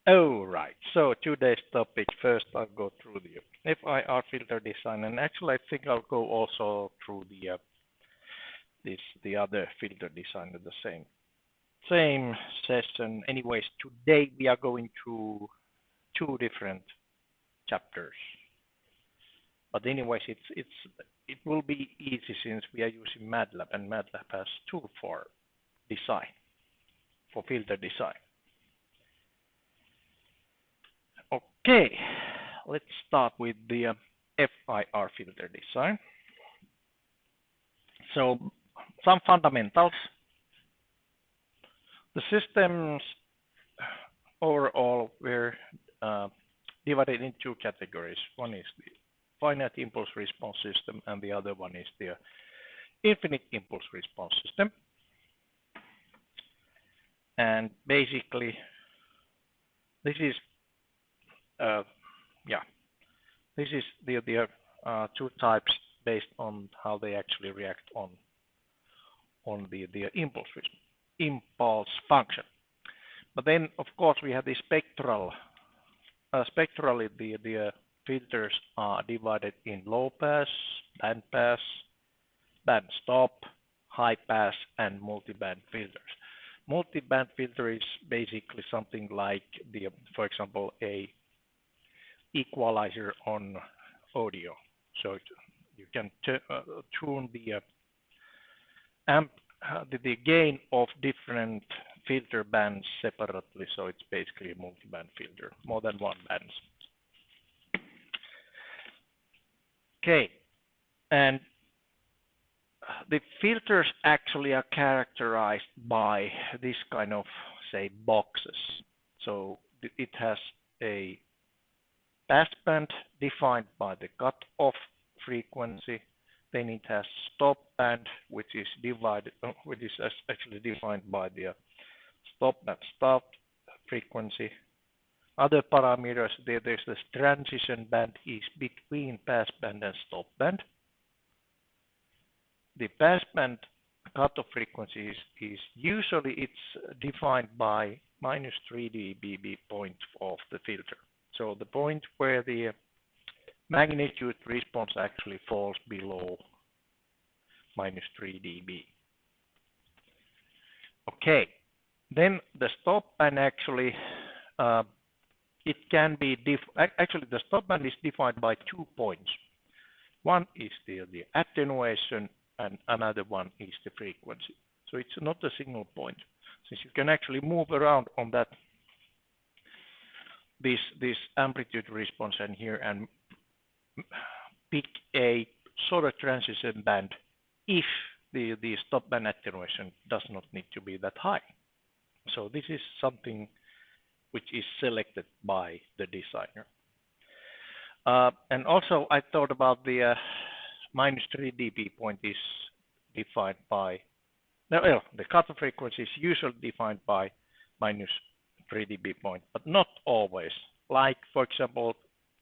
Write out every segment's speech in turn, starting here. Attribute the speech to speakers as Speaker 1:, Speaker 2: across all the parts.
Speaker 1: Oh, right. So today's topic, first I'll go through the FIR filter design, and actually I think I'll go also through the other filter design at the same session. Anyways, today we are going through two different chapters. But anyways, it will be easy since we are using MATLAB, and MATLAB has tool for design, for filter design. Okay, let's start with the FIR filter design. So some fundamentals. The systems overall were divided in two categories. One is the finite impulse response system, and the other one is the infinite impulse response system. And basically, this is the two types based on how they actually react on the impulse function. But then, of course, we have the spectrally the filters are divided in low pass, band stop, high pass, and multi-band filters. Multi-band filter is basically something like for example, a equalizer on audio. So you can tune the gain of different filter bands separately. So it's basically a multi-band filter, more than one band. Okay, and the filters actually are characterized by this kind of, say, boxes. So it has a passband defined by the cutoff frequency. Then it has stop band, which is actually defined by the stop band start frequency. Other parameters, there's this transition band is between passband and stop band. The passband cutoff frequency is usually it's defined by -3 dB point of the filter. So the point where the magnitude response actually falls below -3 dB. Okay, then the stop band actually it can be actually the stop band is defined by 2 points. One is the attenuation, and another one is the frequency. So it's not a single point, since you can actually move around on that this amplitude response and here and pick a sort of transition band if the stop band attenuation does not need to be that high. So this is something which is selected by the designer. And also I thought about the -3 dB point is defined by, the cutoff frequency is usually defined by -3 dB point, but not always. Like, for example,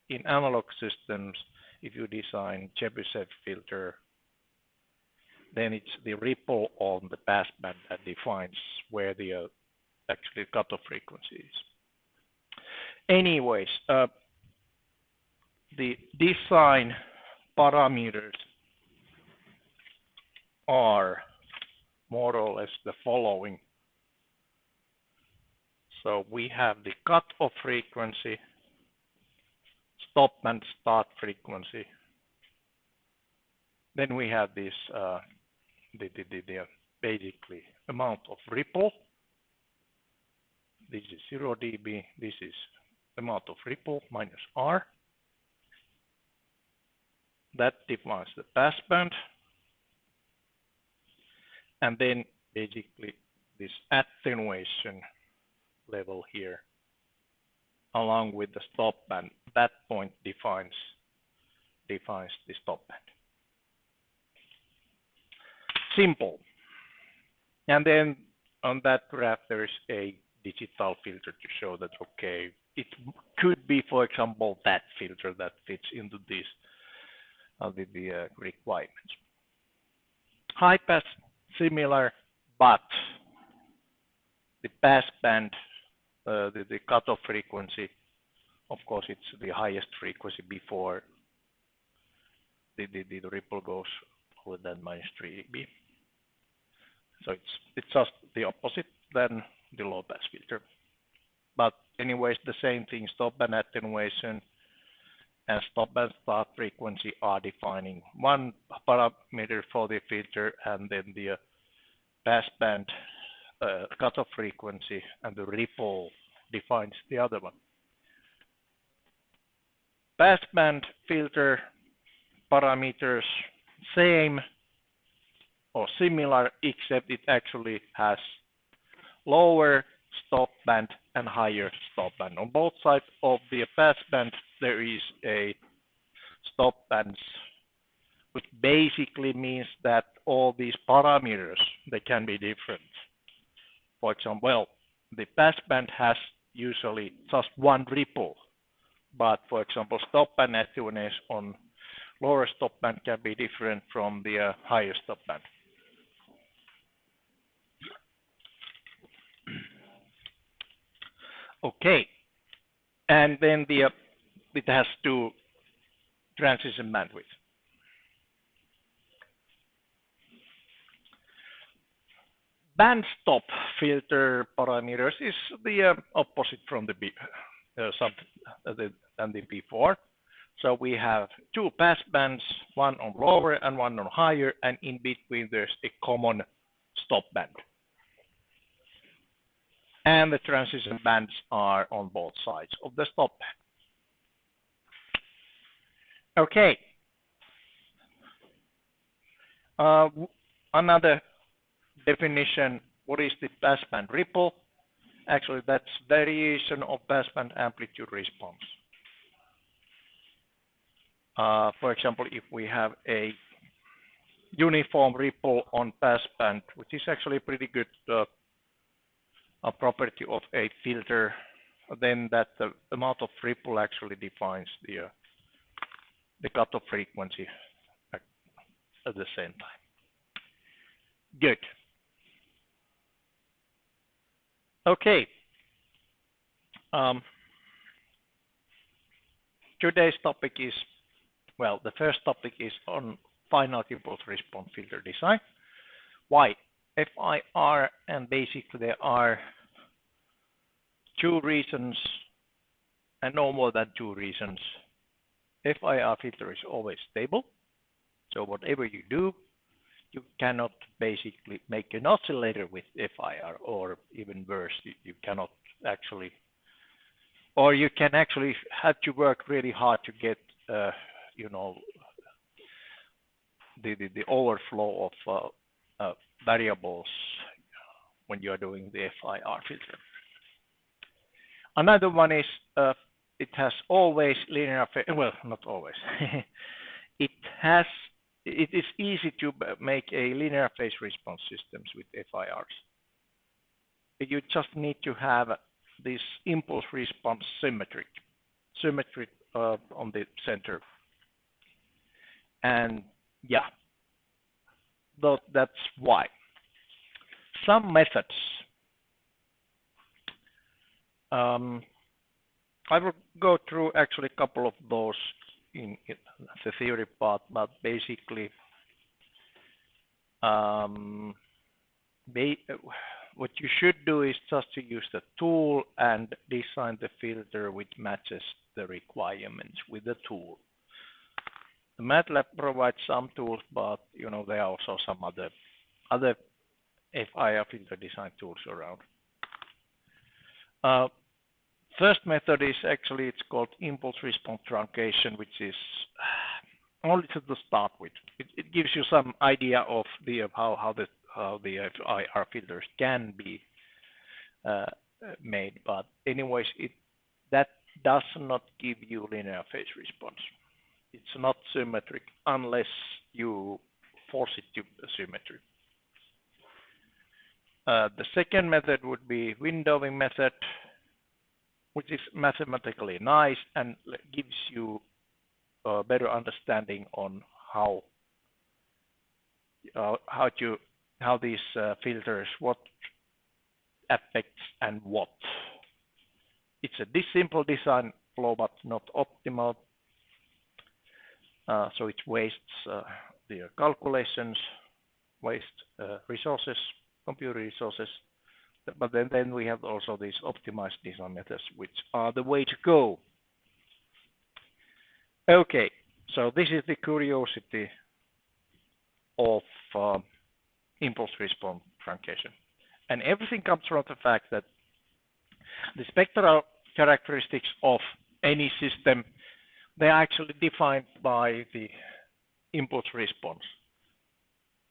Speaker 1: in analog systems, if you design Chebyshev filter, then it's the ripple on the passband that defines where the actually cutoff frequency is. Anyways, the design parameters are more or less the following. So we have the cutoff frequency, stop and start frequency. Then we have this the basically amount of ripple. This is 0 dB. This is amount of ripple minus R. That defines the passband. And then basically this attenuation level here along with the stop band, that point defines the stop band. Simple. And then on that graph there is a digital filter to show that, okay, it could be, for example, that filter that fits into this the requirements. High pass, similar, but the passband the cutoff frequency. Of course, it's the highest frequency before the ripple goes lower than -3 dB. So it's just the opposite than the low pass filter. But anyways, the same thing, stop band attenuation and stop band start frequency are defining one parameter for the filter, and then the pass band cutoff frequency and the ripple defines the other one. Pass band filter parameters same or similar, except it actually has lower stop band and higher stop band. On both sides of the pass band there is a stop bands, which basically means that all these parameters, they can be different. For example, well, the pass band has usually just one ripple, but for example, stop band attenuation on lower stop band can be different from the higher stop band. Okay, and then it has two transition bandwidth. Band stop filter parameters is the opposite from the than the before. So we have two pass bands, one on lower and one on higher, and in between there's a common stop band. And the transition bands are on both sides of the stop band. Okay. Another definition, what is the passband ripple? Actually, that's variation of passband amplitude response. For example, if we have a uniform ripple on passband, which is actually pretty good a property of a filter, then that the amount of ripple actually defines the cutoff frequency at the same time. Good. Okay. Today's topic is, well, the first topic is on finite impulse response filter design. Why? FIR, and basically there are two reasons, and no more than two reasons. FIR filter is always stable, so whatever you do, you cannot basically make an oscillator with FIR, or even worse, you cannot actually, or you can actually have to work really hard to get, you know, the overflow of variables when you are doing the FIR filter. Another one is it has always linear phase. Well, not always. It is easy to make a linear phase response systems with FIRs. You just need to have this impulse response symmetry on the center. And yeah, that's why. Some methods. I will go through actually a couple of those in the theory part, but basically what you should do is just to use the tool and design the filter which matches the requirements with the tool. The MATLAB provides some tools, but you know there are also some other FIR filter design tools around. First method is actually, it's called impulse response truncation, which is only to start with. It gives you some idea of the how the FIR filters can be made, but anyways, that does not give you linear phase response. It's not symmetric unless you force it to symmetry. The second method would be windowing method, which is mathematically nice and gives you a better understanding on how these filters, what affects and what. it's a simple design flow, but not optimal. So it wastes the calculations, wastes resources, computer resources. But then we have also these optimized design methods, which are the way to go. Okay, so this is the curiosity of impulse response truncation. And everything comes from the fact that the spectral characteristics of any system, they are actually defined by the impulse response.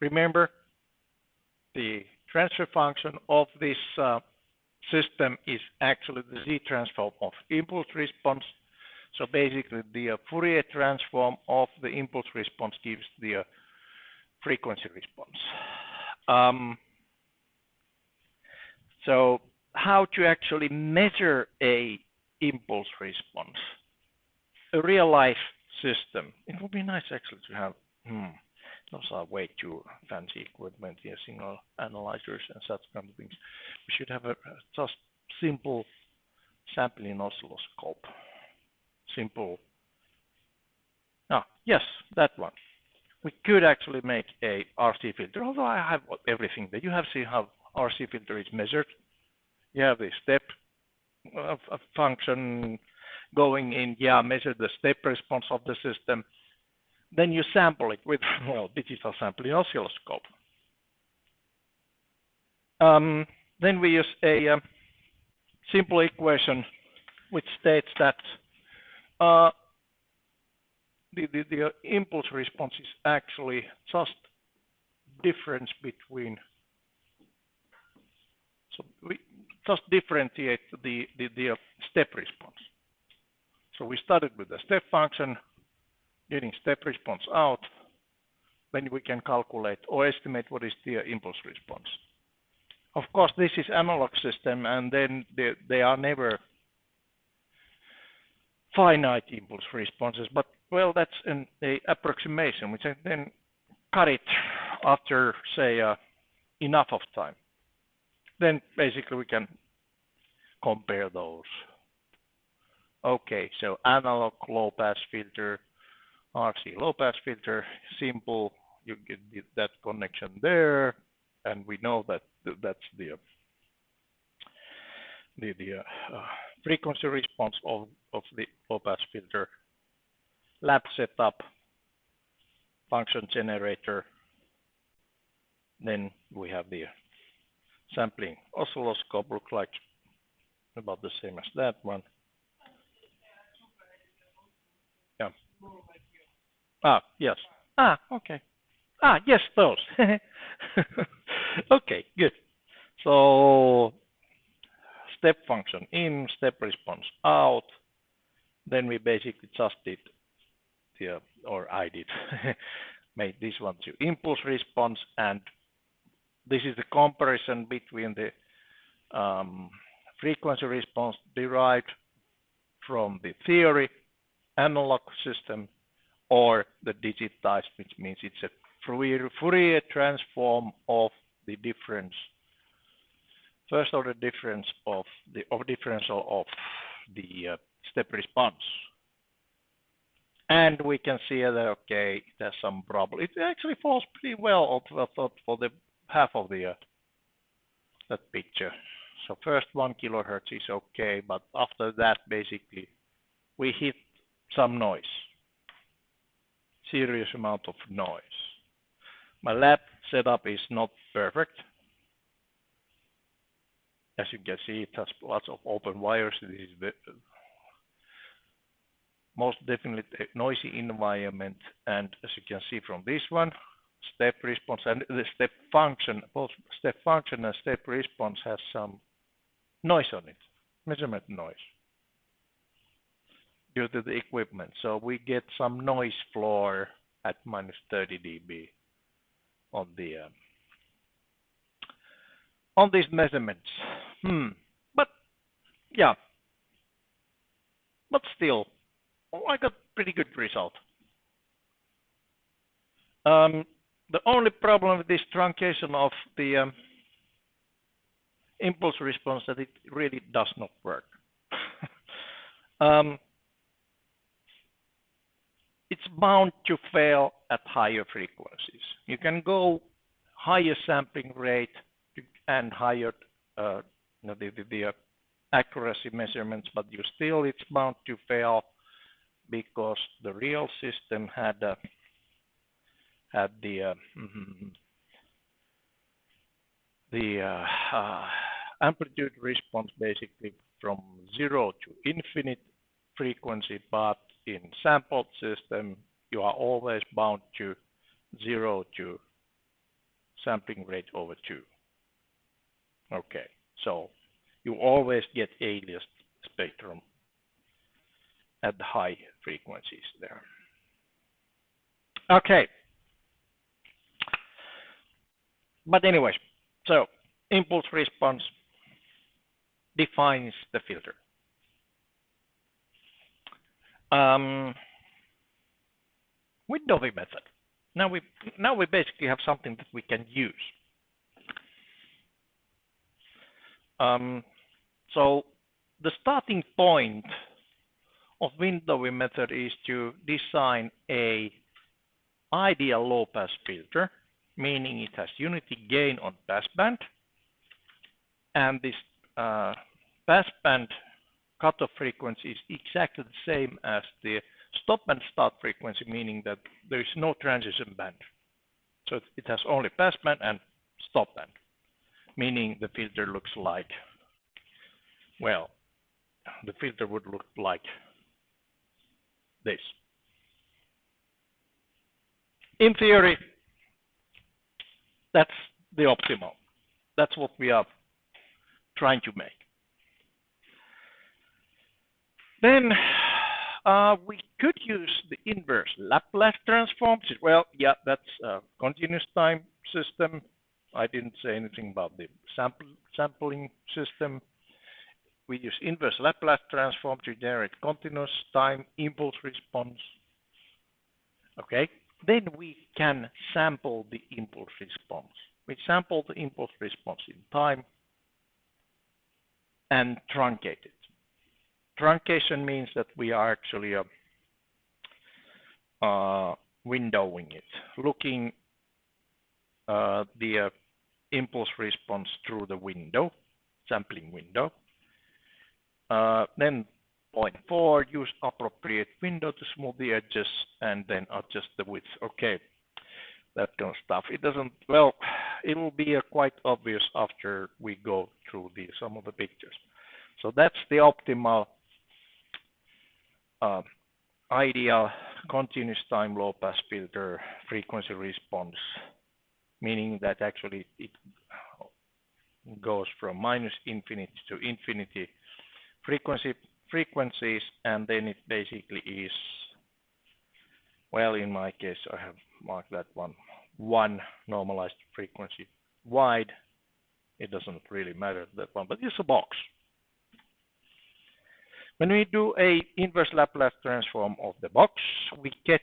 Speaker 1: Remember, the transfer function of this system is actually the Z-transform of impulse response. So basically, the Fourier transform of the impulse response gives the frequency response. So how to actually measure a impulse response? A real-life system. It would be nice actually to have. Those are way too fancy equipment here, signal analyzers and such kind of things. We should have a just simple sampling oscilloscope. Simple. Yes, that one. We could actually make a RC filter, although I have everything that you have seen how RC filter is measured. You have the step function going in, measure the step response of the system. Then you sample it with digital sampling oscilloscope. Then we use a simple equation which states that the impulse response is actually just difference between. So we just differentiate the step response. So we started with the step function, getting step response out, then we can calculate or estimate what is the impulse response. Of course, this is analog system, and then they are never finite impulse responses, but well, that's an approximation, which I then cut it after, say, enough of time. Then basically we can compare those. Okay, so analog low-pass filter, RC low-pass filter, simple. You get that connection there, and we know that that's the frequency response of the low-pass filter. Lab setup, function generator. Then we have the sampling oscilloscope, look like about the same as that one. Yeah. Yes. Okay. Yes, those. Okay, good. So step function in, step response out. Then we basically just did I did made this one to impulse response, and this is the comparison between the frequency response derived from the theory analog system or the digitized, which means it's a Fourier transform of the difference, first order difference of the differential of the step response. And we can see that, okay, there's some problem. It actually falls pretty well for the half of the that picture. So first 1 kilohertz is okay, but after that, basically, we hit some noise, serious amount of noise. My lab setup is not perfect. As you can see, it has lots of open wires. This is the most definitely a noisy environment, and as you can see from this one, step response and the step function, both step function and step response has some noise on it, measurement noise, due to the equipment. So we get some noise floor at minus 30 dB on the on these measurements. But yeah, but still, I got pretty good result. The only problem with this truncation of the impulse response that it really does not work. it's bound to fail at higher frequencies. You can go higher sampling rate and higher the accuracy measurements, but it's bound to fail because the real system had the amplitude response basically from 0 to infinite frequency, but in sampled system you are always bound to 0 to sampling rate over 2. Okay, so you always get aliased spectrum at the high frequencies there. Okay, but anyways, so impulse response defines the filter. Windowing method. Now we basically have something that we can use. So the starting point of windowing method is to design a ideal low pass filter, meaning it has unity gain on passband, and this passband cutoff frequency is exactly the same as the stop and start frequency, meaning that there is no transition band. So it has only passband and stop band, meaning the filter looks like, well, the filter would look like this. In theory, that's the optimal. That's what we are trying to make. Then we could use the inverse Laplace transforms. Well, yeah, that's a continuous time system. I didn't say anything about the sampling system. We use inverse Laplace transform to generate continuous time impulse response. Okay, then we can sample the impulse response. We sample the impulse response in time and truncate it. Truncation means that we are actually windowing it, looking the impulse response through the window, sampling window. Then point 4, use appropriate window to smooth the edges and then adjust the width. Okay, that kind of stuff. It doesn't, well, it will be quite obvious after we go through some of the pictures. So that's the optimal ideal continuous time low pass filter frequency response, meaning that actually it goes from minus infinity to infinity frequencies, and then it basically is, well, in my case I have marked that one normalized frequency wide. It doesn't really matter that one, but it's a box. When we do a inverse Laplace transform of the box, we get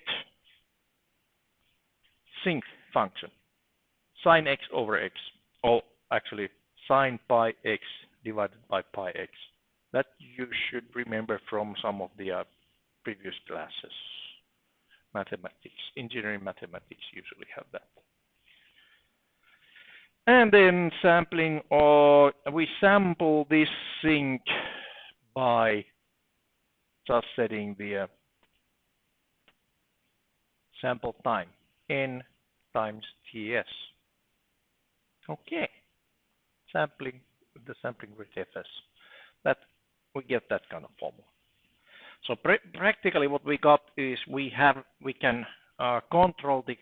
Speaker 1: sinc function, sine x over x, or actually sine pi x divided by pi x. That you should remember from some of the previous classes. Mathematics, engineering mathematics usually have that. And then sampling, or we sample this sinc by just setting the sample time, n times ts. Okay, sampling with the sampling rate fs. That we get that kind of formula. So practically what we got is we can control the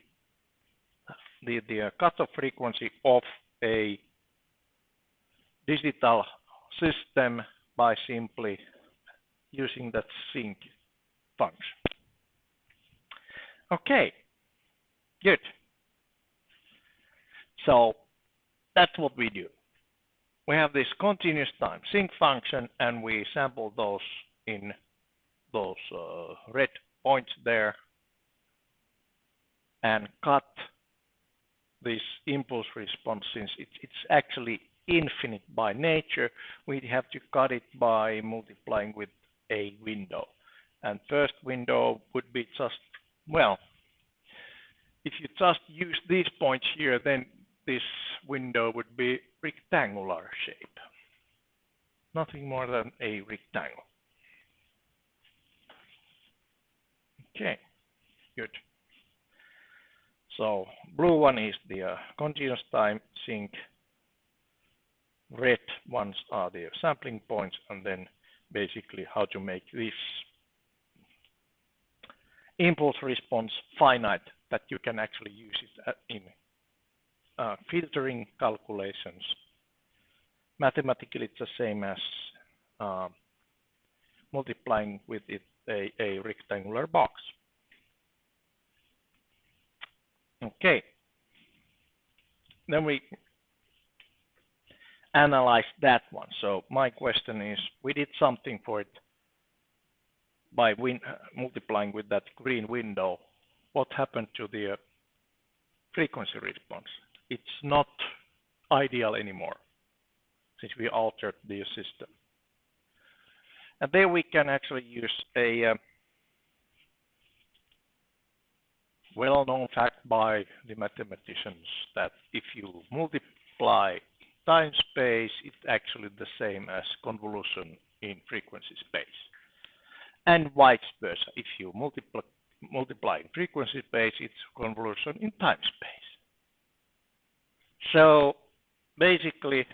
Speaker 1: cutoff frequency of a digital system by simply using that sinc function. Okay, good. So that's what we do. We have this continuous time sinc function, and we sample those in those red points there and cut this impulse response. Since it's actually infinite by nature, we have to cut it by multiplying with a window. And first window would be just, well, if you just use these points here, then this window would be rectangular shape. Nothing more than a rectangle. Okay, good. So blue one is the continuous time sink. Red ones are the sampling points, and then basically how to make this impulse response finite, that you can actually use it in filtering calculations. Mathematically, it's the same as multiplying with it a rectangular box. Okay. Then we analyze that one. So my question is, we did something for it by multiplying with that green window. What happened to the frequency response? It's not ideal anymore since we altered the system. And there we can actually use a well-known fact by the mathematicians that if you multiply time space, it's actually the same as convolution in frequency space. And vice versa. If you multiply in frequency space, it's convolution in time space. So basically,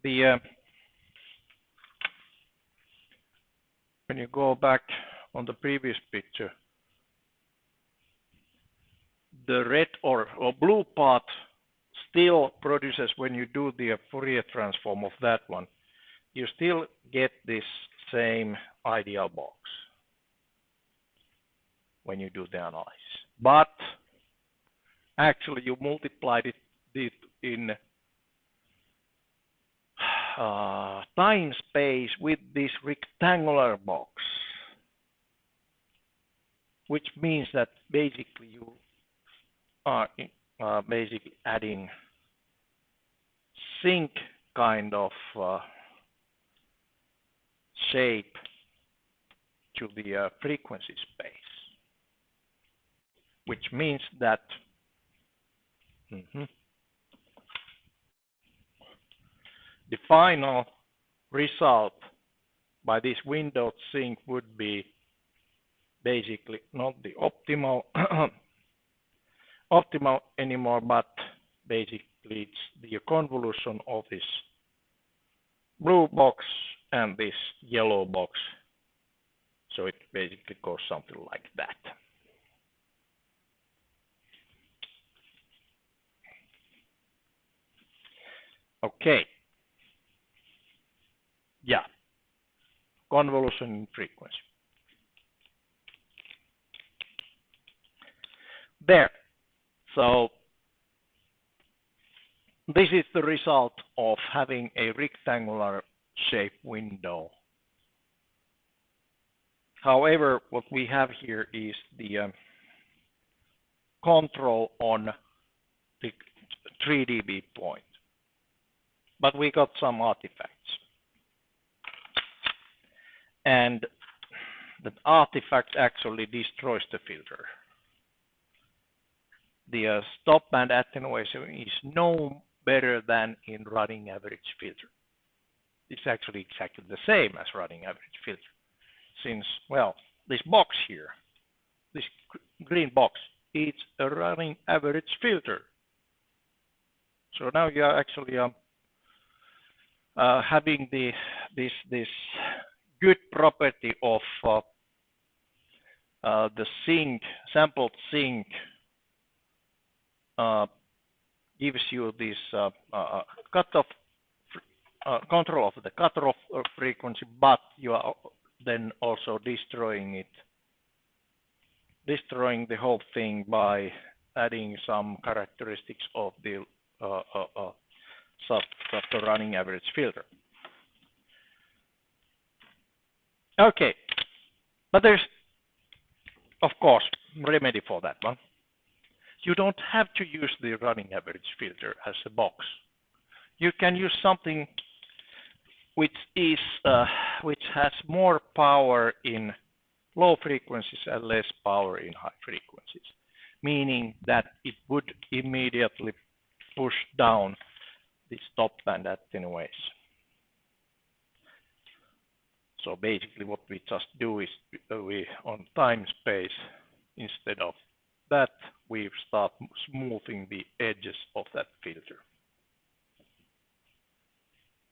Speaker 1: when you go back on the previous picture, the red or blue part still produces, when you do the Fourier transform of that one, you still get this same ideal box when you do the analysis. But actually you multiplied it in time space with this rectangular box, which means that basically you are basically adding sink kind of shape to the frequency space, which means that the final result by this windowed sink would be basically not the optimal optimal anymore, but basically it's the convolution of this blue box and this yellow box. So it basically goes something like that. Okay. Yeah. Convolution in frequency. There. So this is the result of having a rectangular shape window. However, what we have here is the control on the 3 dB point. But we got some artifacts. And that artifact actually destroys the filter. The stop band attenuation is no better than in running average filter. It's actually exactly the same as running average filter. Since, well, this box here, this green box, it's a running average filter. So now you are actually having this good property of the sink, sampled sink, gives you this cutoff control of the cutoff frequency, but you are then also destroying the whole thing by adding some characteristics of the running average filter. Okay, but there's, of course, remedy for that one. You don't have to use the running average filter as a box. You can use something which has more power in low frequencies and less power in high frequencies, meaning that it would immediately push down the stop band attenuation. So basically what we just do is we on time space, instead of that, we start smoothing the edges of that filter.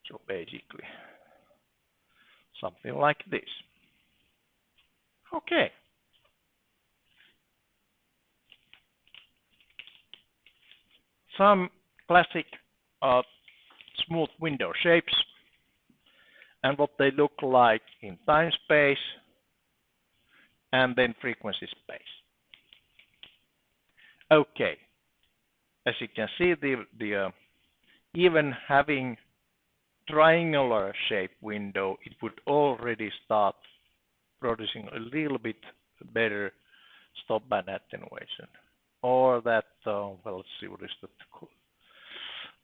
Speaker 1: So basically something like this. Okay. Some classic smooth window shapes and what they look like in time space and then frequency space. Okay, as you can see, the even having triangular shaped window, it would already start producing a little bit better stop band attenuation. Or that, well, let's see, what is that called?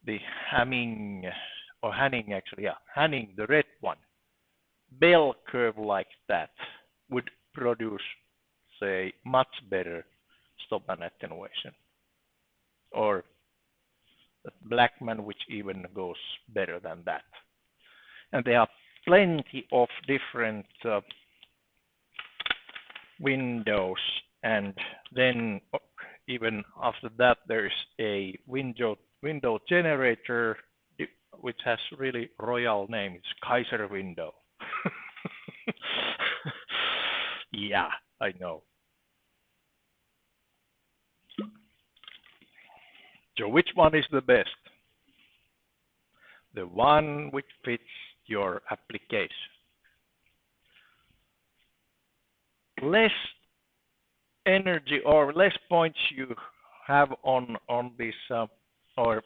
Speaker 1: The Hamming, or Hanning actually, yeah, Hanning, the red one. Bell curve like that would produce, say, much better stop band attenuation. Or that Blackman, which even goes better than that. And there are plenty of different windows, and then even after that there's a window generator which has really royal name. It's Kaiser window. Yeah, I know. So which one is the best? The one which fits your application. Less energy or less points you have on this, or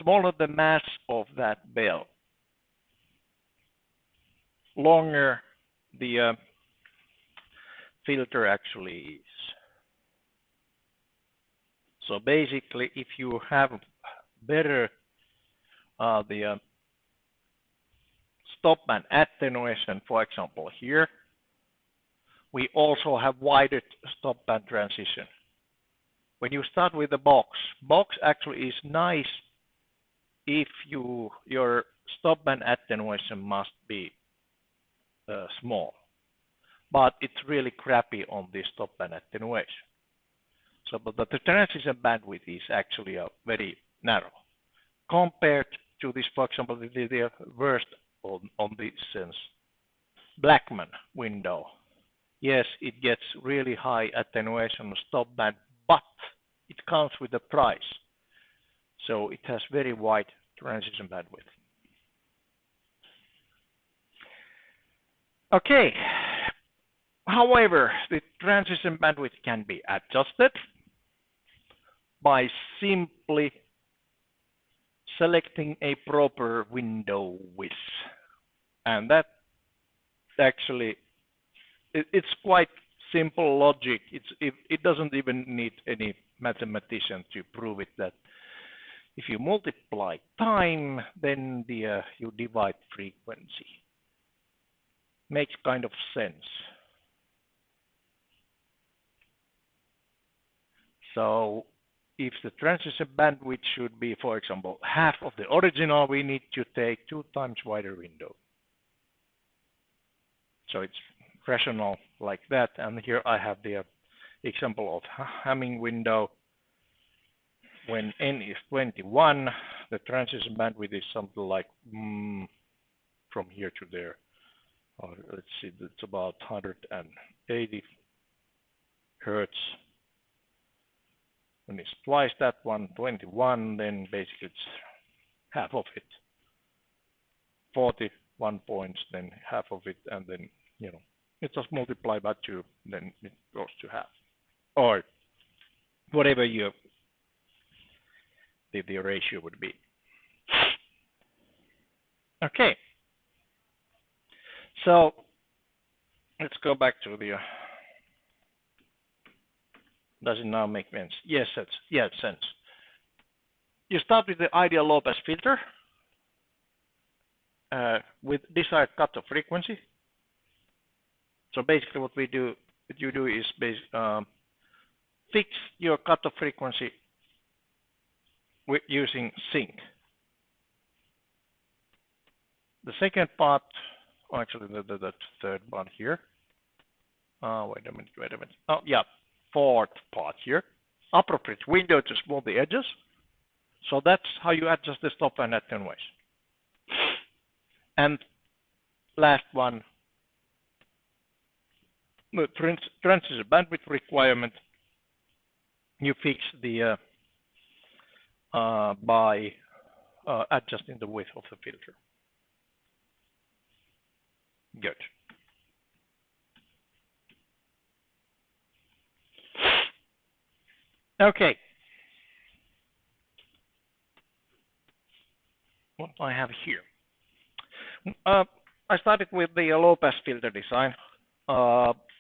Speaker 1: smaller the mass of that bell, longer the filter actually is. So basically, if you have better the stop band attenuation, for example, here, we also have wider stop band transition. When you start with the box actually is nice if your stop band attenuation must be small, but it's really crappy on the stop band attenuation. So, but the transition bandwidth is actually very narrow compared to this, for example, the worst on this sense, Blackman window. Yes, it gets really high attenuation stop band, but it comes with a price. So it has very wide transition bandwidth. Okay. However, the transition bandwidth can be adjusted by simply selecting a proper window width. And that actually, it's quite simple logic. It doesn't even need any mathematician to prove it, that if you multiply time, then you divide frequency. Makes kind of sense. So if the transition bandwidth should be, for example, half of the original, we need to take 2 times wider window. So it's rational like that. And here I have the example of Hamming window. When n is 21, the transition bandwidth is something like from here to there. Let's see, it's about 180 hertz. When it's twice that one, 21, then basically it's half of it. 41 points, then half of it, and then, you know, it just multiply by 2, then it goes to half. Or whatever the ratio would be. Okay. So let's go back to the. Does it now make sense? Yes, it sense. You start with the ideal low pass filter, with desired cutoff frequency. So basically what you do is fix your cutoff frequency using sync. The second part, actually the third one here. Wait a minute. Oh yeah, fourth part here. Appropriate window to smooth the edges. So that's how you adjust the stop and attenuation. And last one, the transistor bandwidth requirement. You fix the by adjusting the width of the filter. Good. Okay. What I have here. I started with the low pass filter design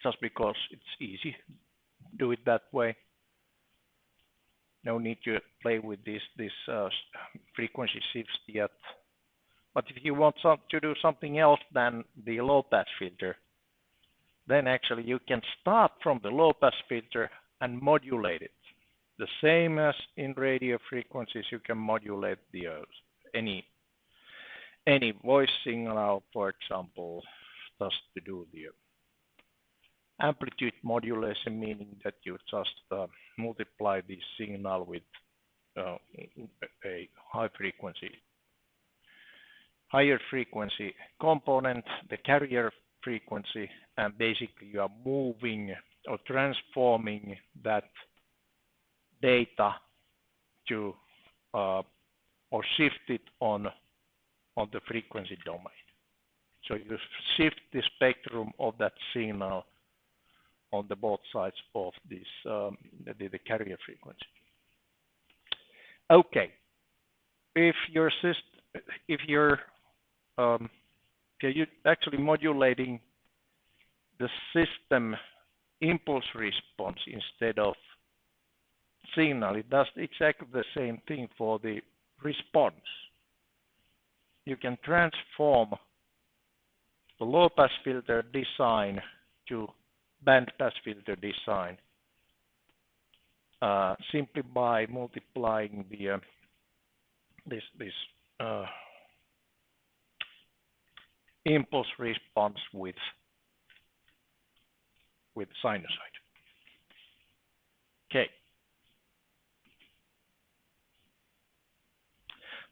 Speaker 1: just because it's easy. Do it that way. No need to play with this frequency shifts yet. But if you want to do something else than the low pass filter, then actually you can start from the low pass filter and modulate it. The same as in radio frequencies, you can modulate the any voice signal, for example, just to do the amplitude modulation, meaning that you just multiply the signal with a higher frequency component, the carrier frequency, and basically you are moving or transforming that data to or shift it on the frequency domain. So you shift the spectrum of that signal on the both sides of this the carrier frequency. Okay, if you're actually modulating the system impulse response instead of signal, it does exactly the same thing for the response. You can transform the low pass filter design to band pass filter design simply by multiplying the this impulse response with sinusoid. Okay.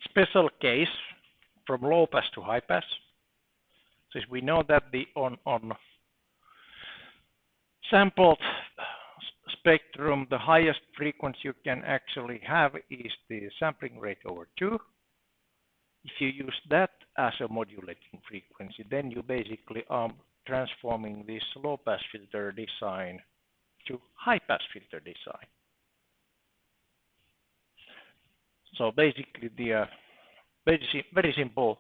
Speaker 1: Special case from low pass to high pass. Since we know that the on sampled spectrum, the highest frequency you can actually have is the sampling rate over 2. If you use that as a modulating frequency, then you basically are transforming this low pass filter design to high pass filter design. So basically the very simple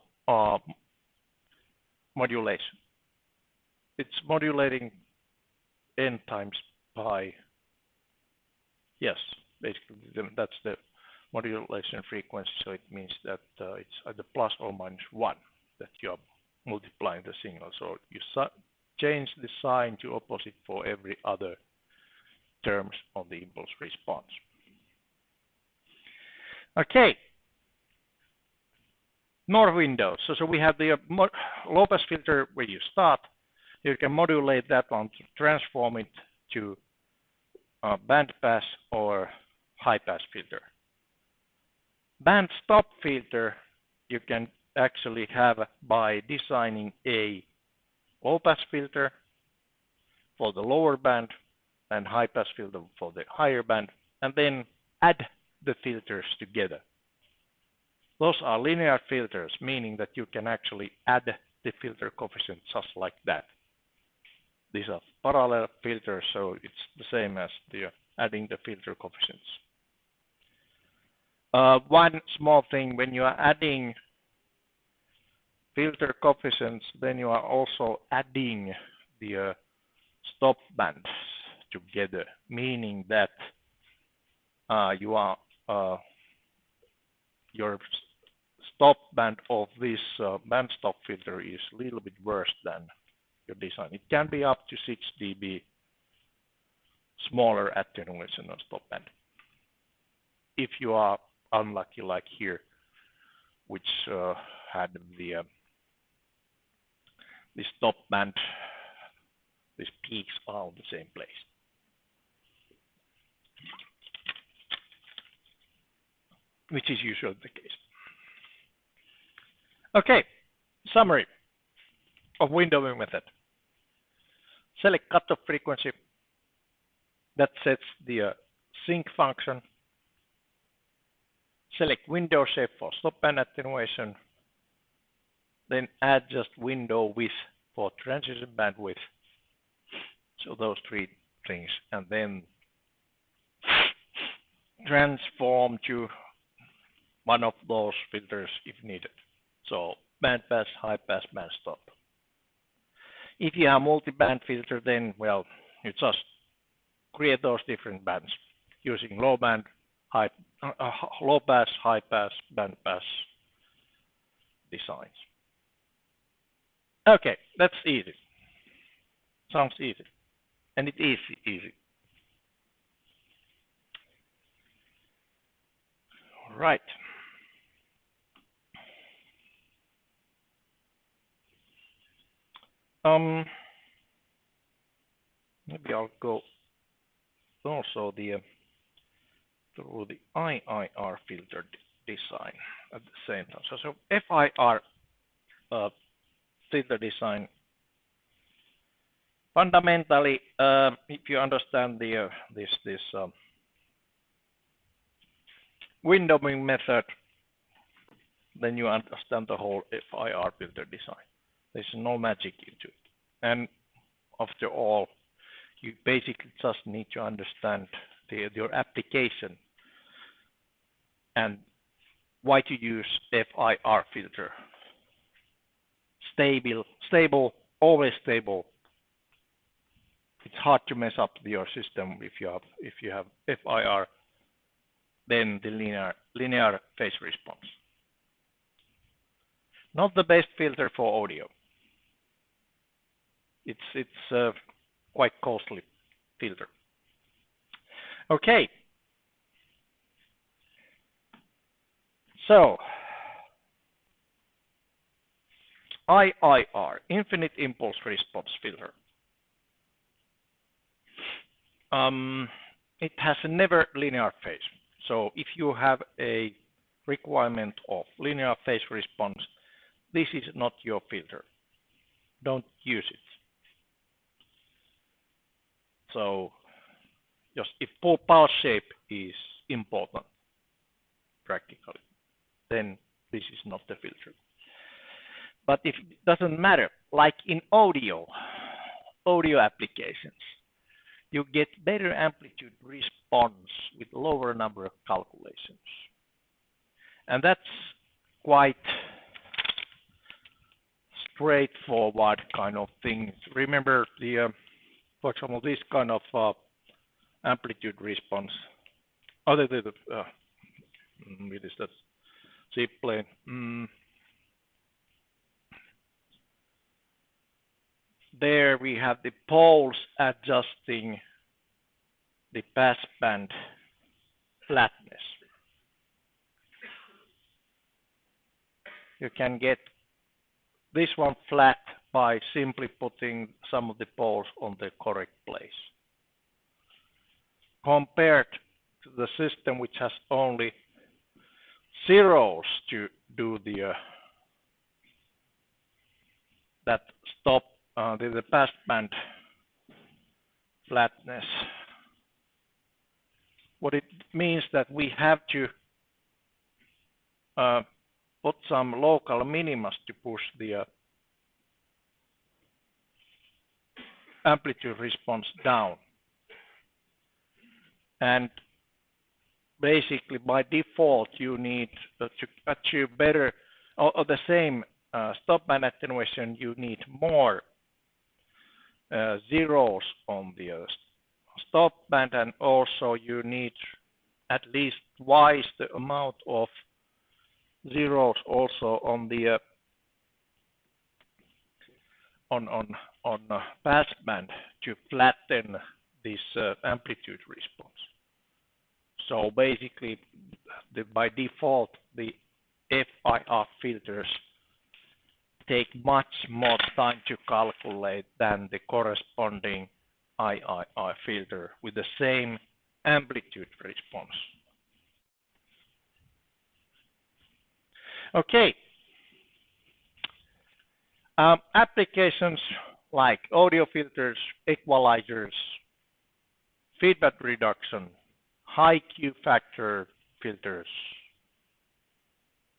Speaker 1: modulation. It's modulating n times pi. Yes, basically that's the modulation frequency. So it means that it's either plus or minus 1 that you are multiplying the signal. So you change the sign to opposite for every other terms of the impulse response. Okay. More windows. So we have the low pass filter where you start. You can modulate that one to transform it to band pass or high pass filter. Band stop filter you can actually have by designing a low pass filter for the lower band and high pass filter for the higher band, and then add the filters together. Those are linear filters, meaning that you can actually add the filter coefficient just like that. These are parallel filters, so it's the same as the adding the filter coefficients. One small thing, when you are adding filter coefficients, then you are also adding the stop bands together, meaning that your stop band of this band stop filter is a little bit worse than your design. It can be up to 6 dB smaller attenuation on stop band. If you are unlucky like here, which had the stop band, these peaks are on the same place. Which is usually the case. Okay, summary of windowing method. Select cutoff frequency that sets the sync function. Select window shape for stop band attenuation. Then adjust window width for transition bandwidth. So those three things, and then transform to one of those filters if needed. So band pass, high pass, band stop. If you have multi-band filter, then well, you just create those different bands using low band, low pass, high pass, band pass designs. Okay, that's easy. Sounds easy, and it is easy. All right. Maybe I'll go also through the IIR filter design at the same time. So FIR filter design. Fundamentally, if you understand this windowing method, then you understand the whole FIR filter design. There's no magic into it. And after all, you basically just need to understand your application and why to use FIR filter. Stable, always stable. It's hard to mess up your system if you have FIR, then the linear phase response. Not the best filter for audio. It's quite costly filter. Okay. So IIR, infinite impulse response filter. It has a never linear phase. So if you have a requirement of linear phase response, this is not your filter. Don't use it. So just if pulse shape is important practically, then this is not the filter. But if it doesn't matter, like in audio applications, you get better amplitude response with lower number of calculations. And that's quite straightforward kind of thing. Remember for example, this kind of amplitude response, other than with this that's zip plane. There we have the poles adjusting the passband flatness. You can get this one flat by simply putting some of the poles on the correct place. Compared to the system which has only zeros to do that stop the passband flatness. What it means that we have to put some local minimas to push the amplitude response down. And basically by default you need to achieve better or the same stop band attenuation, you need more zeros on the stop band, and also you need at least twice the amount of zeros also on the on passband to flatten this amplitude response. So basically, by default, the FIR filters take much more time to calculate than the corresponding III filter with the same amplitude response. Okay. Applications like audio filters, equalizers, feedback reduction, high Q factor filters,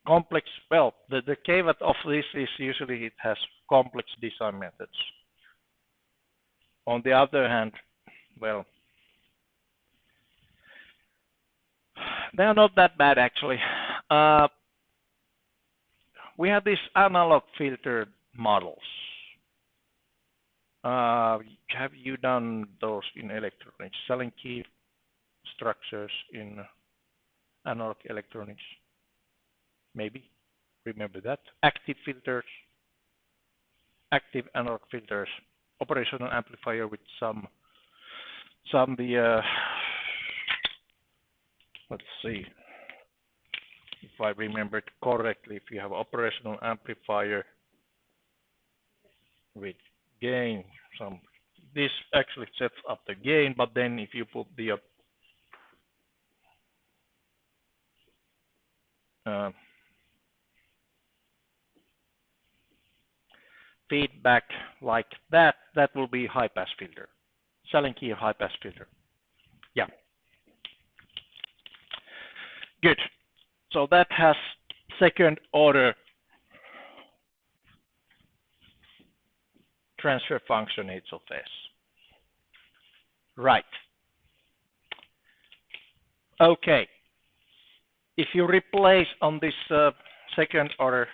Speaker 1: complex, well, the caveat of this is usually it has complex design methods. On the other hand, well, they are not that bad actually. We have these analog filter models. Have you done those in electronics? Selling key structures in analog electronics? Maybe. Remember that. Active filters, active analog filters, operational amplifier with some let's see if I remembered correctly. If you have operational amplifier with gain, this actually sets up the gain, but then if you put the feedback like that, that will be high pass filter. Selling key high pass filter. Yeah. Good. So that has second order transfer function H of S. Right. Okay. If you replace on this second order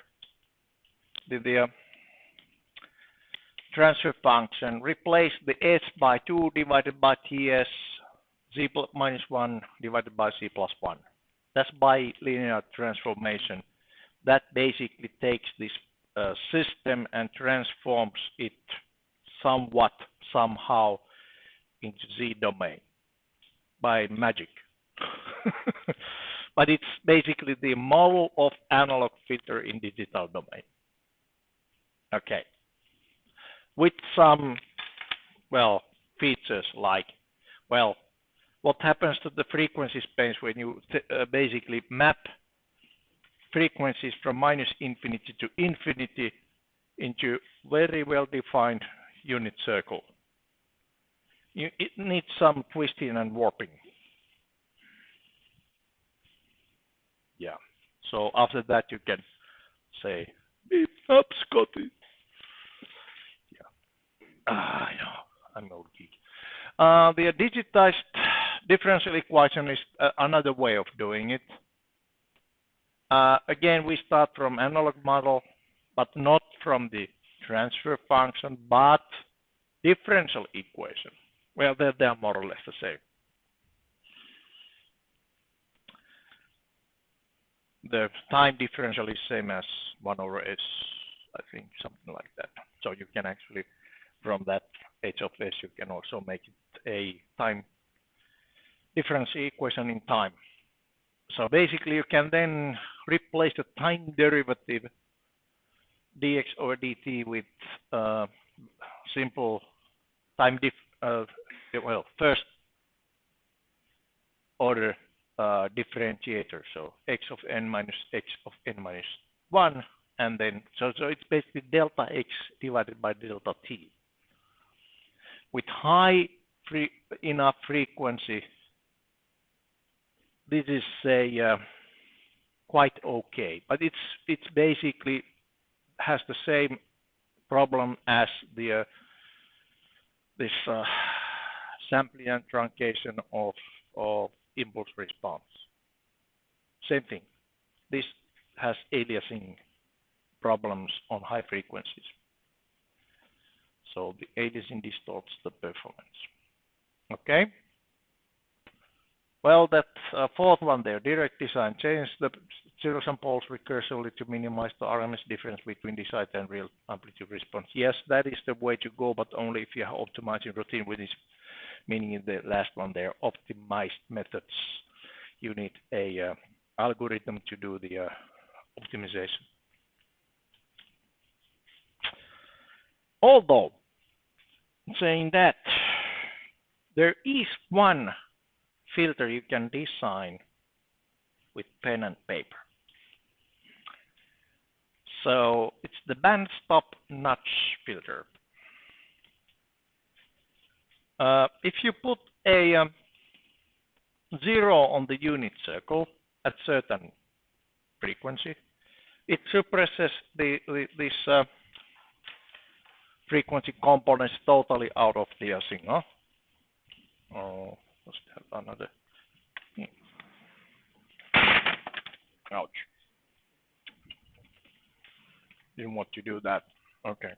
Speaker 1: the transfer function, replace the S by 2 divided by TS, Z minus 1 divided by Z plus 1. That's bilinear transformation. That basically takes this system and transforms it somewhat, somehow into Z domain by magic. But it's basically the model of analog filter in digital domain. Okay. With some, well, features like, well, what happens to the frequency space when you basically map frequencies from minus infinity to infinity into very well-defined unit circle. It needs some twisting and warping. Yeah. So after that you can say, beep up, Scotty. Yeah. I know, I'm an old geek. The digitized differential equation is another way of doing it. Again, we start from analog model, but not from the transfer function, but differential equation. Well, they are more or less the same. The time differential is same as 1 over S, I think, something like that. So you can actually, from that H of S, you can also make it a time differential equation in time. So basically, you can then replace the time derivative dx over dt with simple time first order differentiator. So x of n minus x of n minus 1, and then so it's basically delta x divided by delta t. With high enough frequency, this is a quite okay, but it's basically has the same problem as the this sampling and truncation of impulse response. Same thing. This has aliasing problems on high frequencies. So the aliasing distorts the performance. Okay. Well, that fourth one there, direct design, change the zeros and poles recursively to minimize the RMS difference between desired and real amplitude response. Yes, that is the way to go, but only if you are optimizing routine with this, meaning in the last one there, optimized methods. You need a algorithm to do the optimization. Although, saying that, there is one filter you can design with pen and paper. So it's the band stop notch filter. If you put a 0 on the unit circle at certain frequency, it suppresses this frequency components totally out of the signal. Oh, let's have another. Ouch. Didn't want to do that. Okay.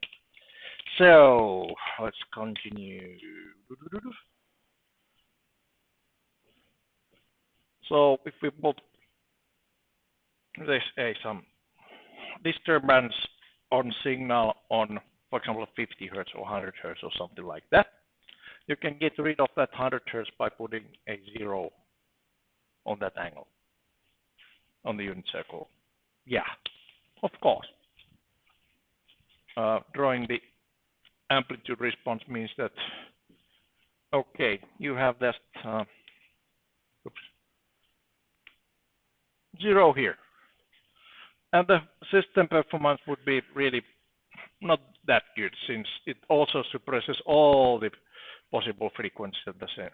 Speaker 1: So let's continue. So if we put this some disturbance on signal on, for example, 50 Hertz or 100 Hertz or something like that, you can get rid of that 100 Hertz by putting a 0 on that angle, on the unit circle. Yeah, of course. Drawing the amplitude response means that, okay, you have that 0 here. And the system performance would be really not that good, since it also suppresses all the possible frequencies at the same,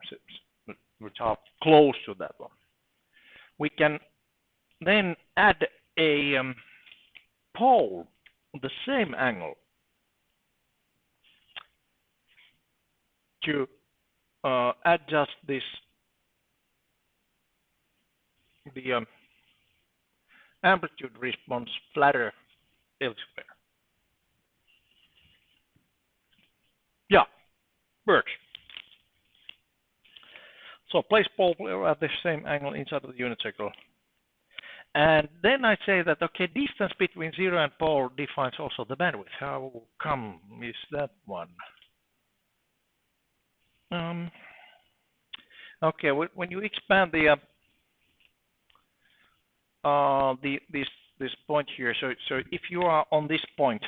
Speaker 1: which are close to that one. We can then add a pole on the same angle to adjust this the amplitude response flatter elsewhere. Yeah, works. So place pole at the same angle inside of the unit circle. And then I say that, okay, distance between 0 and pole defines also the bandwidth. How come is that one? Okay, when you expand the this point here, so if you are on this point,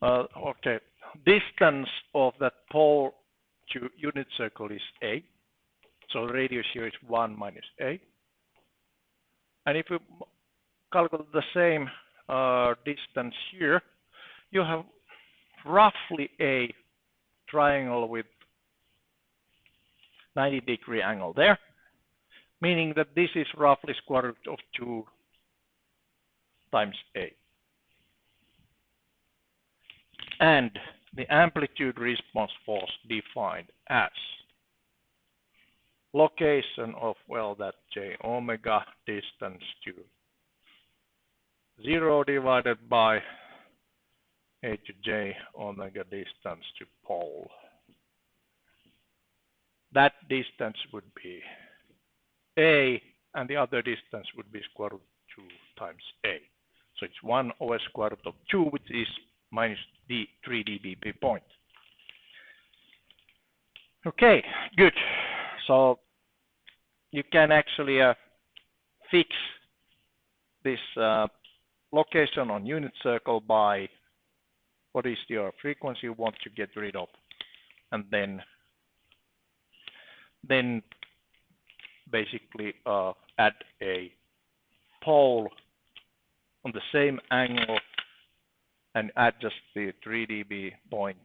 Speaker 1: okay, distance of that pole to unit circle is a, so radius here is 1 minus a, and if you calculate the same distance here, you have roughly a triangle with 90-degree angle there, meaning that this is roughly square root of 2 times a. And the amplitude response was defined as location of, well, that j omega distance to 0 divided by a to j omega distance to pole. That distance would be a, and the other distance would be square root 2 times a. So it's 1 over square root of 2, which is minus 3 dB per point. Okay, good. So you can actually fix this location on unit circle by what is your frequency you want to get rid of, and then basically add a pole on the same angle and adjust the 3 dB point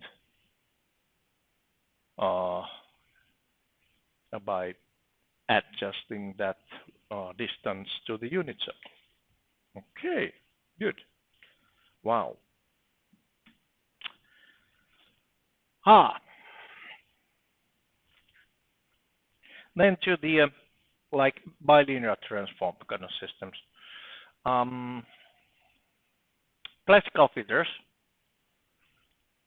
Speaker 1: by adjusting that distance to the unit circle. Okay, good. Wow. Then to the like bilinear transform kind of systems. Classical filters.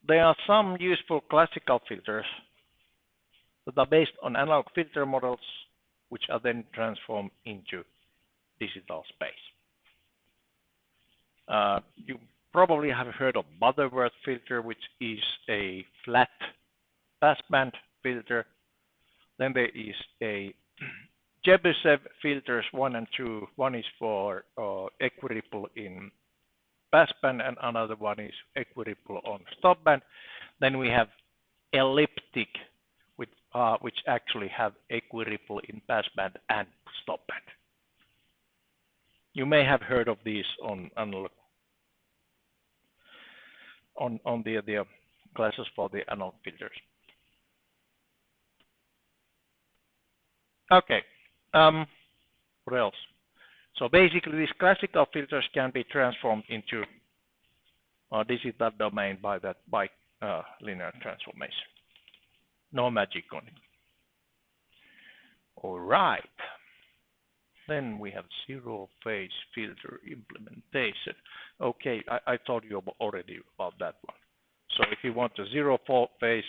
Speaker 1: There are some useful classical filters that are based on analog filter models which are then transformed into digital space. You probably have heard of Butterworth filter, which is a flat passband filter. Then there is a Chebyshev filters 1 and 2. One is for equiripple in passband, and another one is equiripple on stopband. Then we have elliptic, which actually have equiripple in passband and stopband. You may have heard of these on the classes for the analog filters. Okay, what else? So basically, these classical filters can be transformed into a digital domain by linear transformation. No magic on it. All right. Then we have zero phase filter implementation. Okay, I told you already about that one. So if you want a zero phase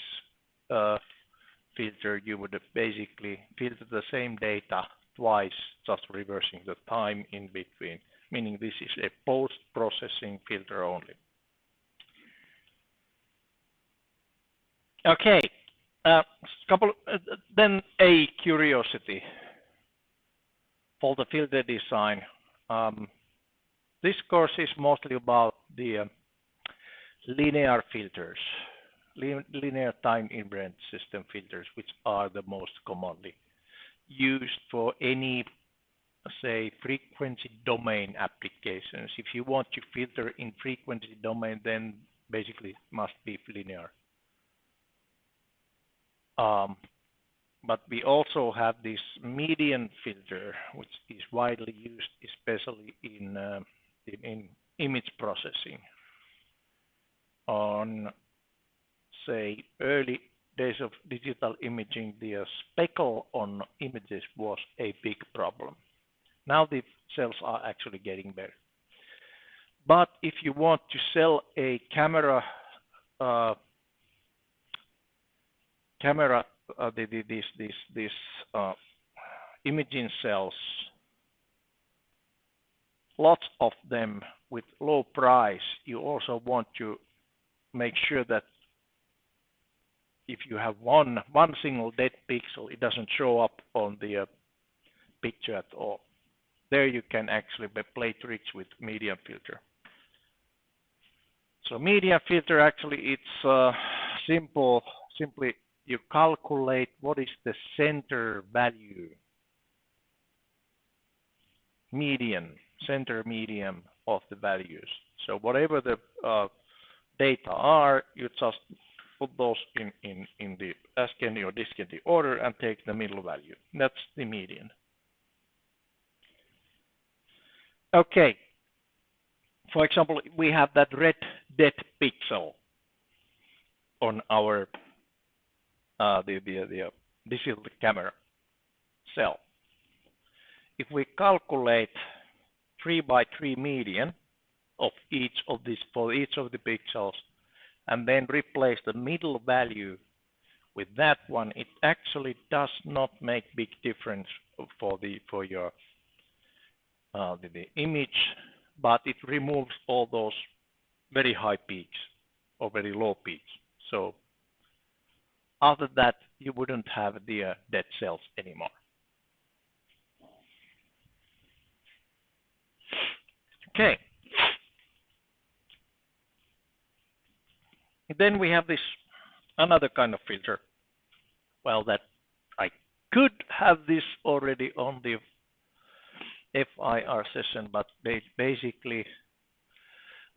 Speaker 1: filter, you would basically filter the same data twice, just reversing the time in between, meaning this is a post-processing filter only. Okay, then a curiosity for the filter design. This course is mostly about the linear filters, linear time invariant system filters, which are the most commonly used for any, say, frequency domain applications. If you want to filter in frequency domain, then basically it must be linear. But we also have this median filter, which is widely used, especially in image processing. On, say, early days of digital imaging, the speckle on images was a big problem. Now the cells are actually getting better. But if you want to sell a camera, these imaging cells, lots of them with low price, you also want to make sure that if you have one single dead pixel, it doesn't show up on the picture at all. There you can actually play tricks with median filter. So median filter, actually it's simply you calculate what is the center value, center median of the values. So whatever the data are, you just put those in the ascending or descending order and take the middle value. That's the median. Okay. For example, we have that red dead pixel on our the digital camera cell. If we calculate 3 by 3 median of each of these for each of the pixels, and then replace the middle value with that one, it actually does not make big difference for your the image, but it removes all those very high peaks or very low peaks. So after that, you wouldn't have the dead cells anymore. Okay. Then we have this another kind of filter. Well, that I could have this already on the FIR session, but basically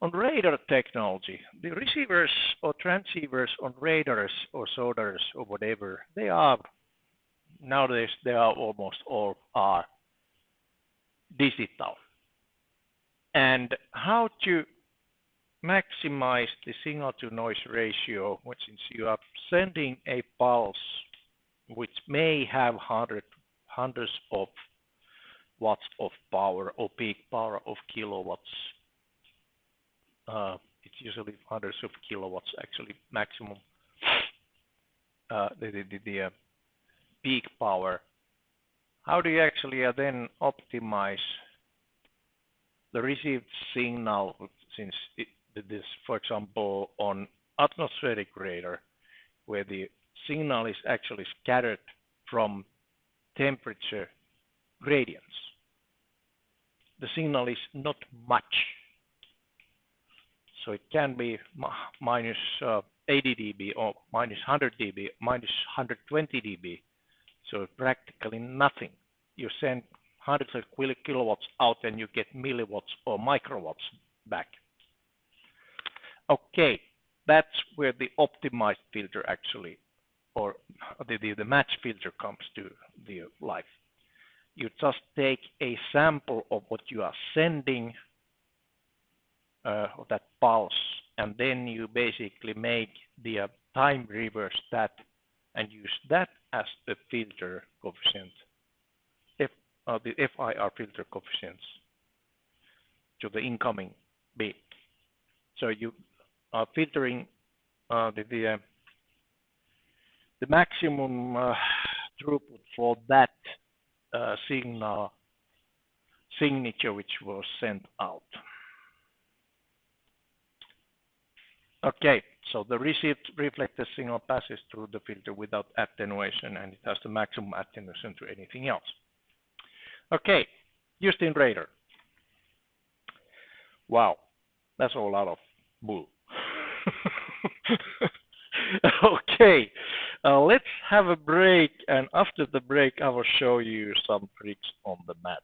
Speaker 1: on radar technology, the receivers or transceivers on radars or sonars or whatever, they are nowadays almost all are digital. And how to maximize the signal to noise ratio, which is you are sending a pulse which may have hundreds of watts of power or peak power of kilowatts. It's usually hundreds of kilowatts actually maximum. The peak power How do you actually then optimize the received signal, since this, for example, on atmospheric radar, where the signal is actually scattered from temperature gradients. The signal is not much. So it can be minus 80 dB or minus 100 dB, minus 120 dB. So practically nothing. You send hundreds of kilowatts out and you get milliwatts or microwatts back. Okay, that's where the optimized filter actually, or the match filter comes to the life. You just take a sample of what you are sending, of that pulse, and then you basically make the time reverse that and use that as the filter coefficient, the FIR filter coefficients to the incoming beam. So you are filtering the maximum throughput for that signal signature which was sent out. Okay, so the received reflected signal passes through the filter without attenuation, and it has the maximum attenuation to anything else. Okay, used in radar. Wow, that's a lot of bull. Okay, let's have a break, and after the break I will show you some tricks on the mat.